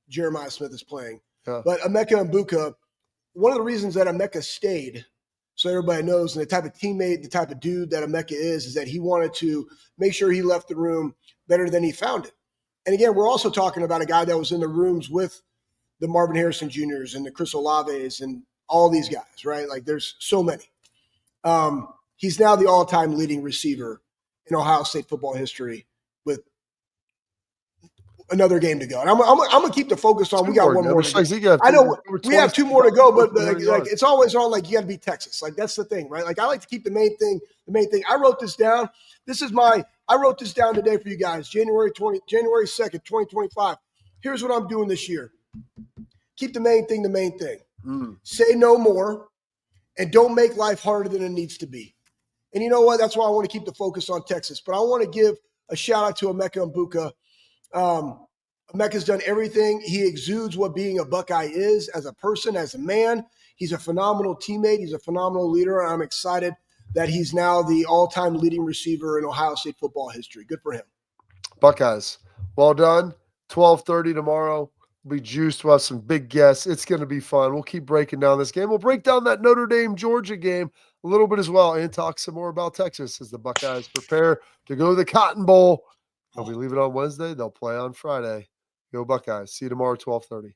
B: Jeremiah Smith is playing.
A: Yeah.
B: But Emeka Mbuka, one of the reasons that Emeka stayed, so everybody knows, and the type of teammate, the type of dude that Emeka is that he wanted to make sure he left the room better than he found it. And again, we're also talking about a guy that was in the rooms with the Marvin Harrison Jr.'s and the Chris Olaves and all these guys, right? Like there's so many. He's now the all-time leading receiver in Ohio State football history with another game to go. And I'm going to keep the focus on. We got one more. I know we have 2 more to go, but like it's always on. Like you got to beat Texas. Like that's the thing, right? Like I like to keep the main thing. I wrote this down. I wrote this down today for you guys. January 2nd, 2025. Here's what I'm doing this year. Keep the main thing the main thing. Say no more, and don't make life harder than it needs to be. And you know what? That's why I want to keep the focus on Texas. But I want to give a shout out to Emeka Mbuka. Emeka's done everything. He exudes what being a Buckeye is as a person, as a man. He's a phenomenal teammate. He's a phenomenal leader. And I'm excited that he's now the all-time leading receiver in Ohio State football history. Good for him.
A: Buckeyes, well done. 12:30 tomorrow. We'll be juiced. We'll have some big guests. It's going to be fun. We'll keep breaking down this game. We'll break down that Notre Dame-Georgia game a little bit as well and talk some more about Texas as the Buckeyes prepare to go to the Cotton Bowl. They'll be leaving on Wednesday. They'll play on Friday. Go Buckeyes. See you tomorrow, 12:30.